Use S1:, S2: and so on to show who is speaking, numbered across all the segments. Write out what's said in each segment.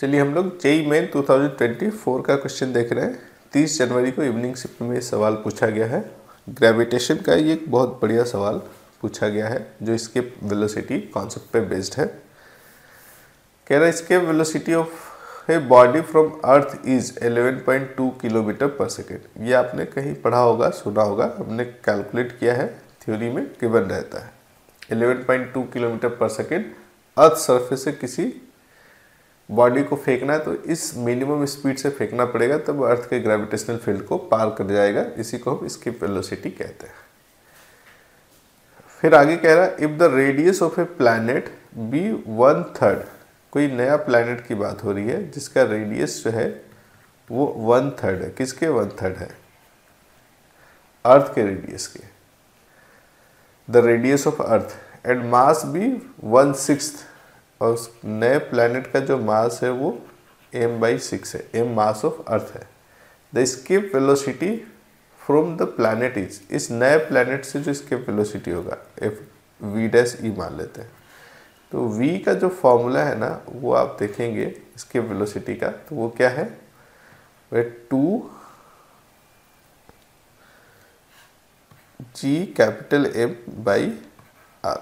S1: चलिए हम लोग जेईई मेन 2024 का क्वेश्चन देख रहे हैं। 30 जनवरी को इवनिंग शिफ्ट में सवाल पूछा गया है। ग्रेविटेशन का ये एक बहुत बढ़िया सवाल पूछा गया है जो इसके वेलोसिटी कॉन्सेप्ट पे बेस्ड है। कह रहा है इसके velocity of a body from earth is 11.2 kilometre पर सेकेंड। ये आपने कहीं पढ़ा होगा, सुना होगा, हमने कैलकुलेट किया है, थ्योरी में गिवन रहता है। 11.2 किलोमीटर पर सेकेंड अर्थ सरफेस से किसी बॉडी को फेंकना है तो इस मिनिमम स्पीड से फेंकना पड़ेगा, तब अर्थ के ग्रेविटेशनल फील्ड को पार कर जाएगा। इसी को हम इसकी वेलोसिटी कहते हैं। फिर आगे कह रहा है if the radius of a planet be 1/3, कोई नया प्लैनेट की बात हो रही है जिसका रेडियस जो है वो 1/3 है। किसके 1/3 है? अर्थ के रेडियस के। The radius of earth and mass be 1/6, और उस नए प्लैनेट का जो मास है वो m/6 है। m मास ऑफ अर्थ है। The escape velocity from the planet is, इस नए प्लैनेट से जो स्केप वेलोसिटी होगा एफ v' मान लेते हैं। तो v का जो फॉर्मूला है ना वो आप देखेंगे स्केप वेलोसिटी का, तो वो क्या है? वह 2g∗M/r,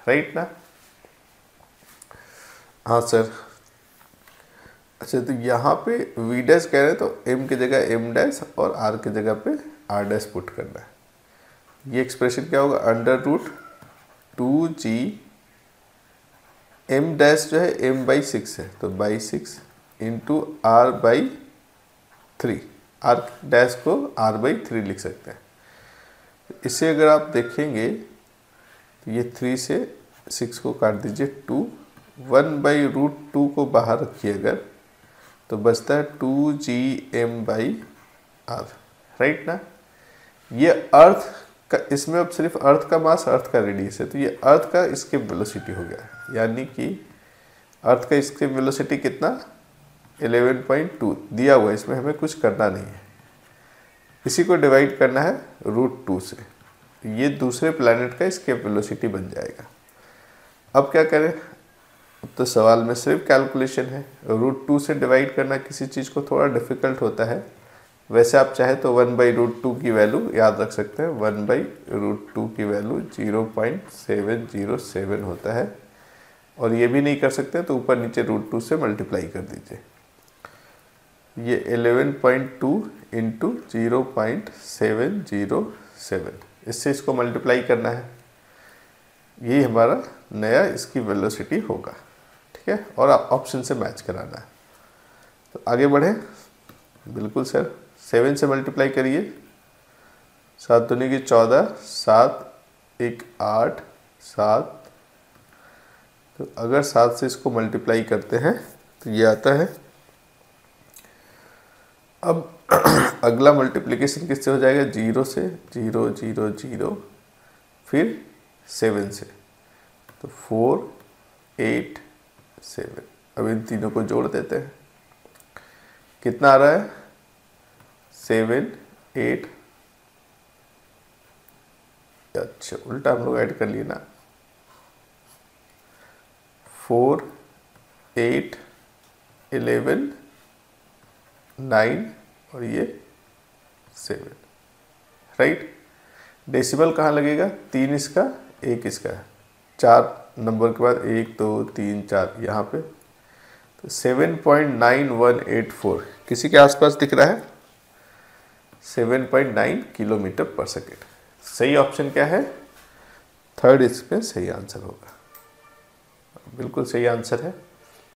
S1: राइट ना? हाँ सर। अच्छा, तो यहाँ पे v' कह रहे हैं तो m की जगह m' और r की जगह पे r' पुट करना है। ये एक्सप्रेशन क्या होगा? √2g, m' जो है m/6 है तो /6 इंटू r/3, r' को r/3 लिख सकते हैं। इसे अगर आप देखेंगे तो ये 3 से 6 को काट दीजिए, 2, 1/√2 को बाहर रखिए अगर, तो बचता है 2gm/r, राइट ना? ये अर्थ का, इसमें अब सिर्फ अर्थ का मास, अर्थ का रेडियस है, तो ये अर्थ का स्केप वेलोसिटी हो गया। यानी कि अर्थ का स्केप वेलोसिटी कितना? 11.2 दिया हुआ है, इसमें हमें कुछ करना नहीं है। इसी को डिवाइड करना है √2 से, ये दूसरे प्लैनेट का स्केप वेलोसिटी बन जाएगा। अब क्या करें? तो सवाल में सिर्फ कैलकुलेशन है। √2 से डिवाइड करना किसी चीज़ को थोड़ा डिफिकल्ट होता है। वैसे आप चाहे तो 1/√2 की वैल्यू याद रख सकते हैं। 1/√2 की वैल्यू 0.707 होता है, और ये भी नहीं कर सकते तो ऊपर नीचे √2 से मल्टीप्लाई कर दीजिए। ये 11.2 इंटू 0.707, इससे इसको मल्टीप्लाई करना है। यही हमारा नया इसकी वेलोसिटी होगा, ठीक है? और ऑप्शन से मैच कराना है। तो आगे बढ़े। बिल्कुल सर, 7 से मल्टीप्लाई करिए। 7 दूनी की 14, 7 1 8, 7। तो अगर 7 से इसको मल्टीप्लाई करते हैं तो ये आता है। अब अगला मल्टीप्लिकेशन किससे हो जाएगा? 0 से, 0 0 0, फिर 7 से, तो 4 8 7। अब इन तीनों को जोड़ देते हैं। कितना आ रहा है? 7 8। अच्छा, उल्टा हम लोग ऐड कर लिए ना। 4 8 11 9 और ये 7, राइट? डेसिमल कहाँ लगेगा? 3 इसका, 1 इसका है। 4 नंबर के बाद 1 2 3 4 यहाँ पे, तो 7.9184 किसी के आसपास दिख रहा है। 7.9 किलोमीटर पर सेकेंड। सही ऑप्शन क्या है? थर्ड इसमें सही आंसर होगा। बिल्कुल सही आंसर है।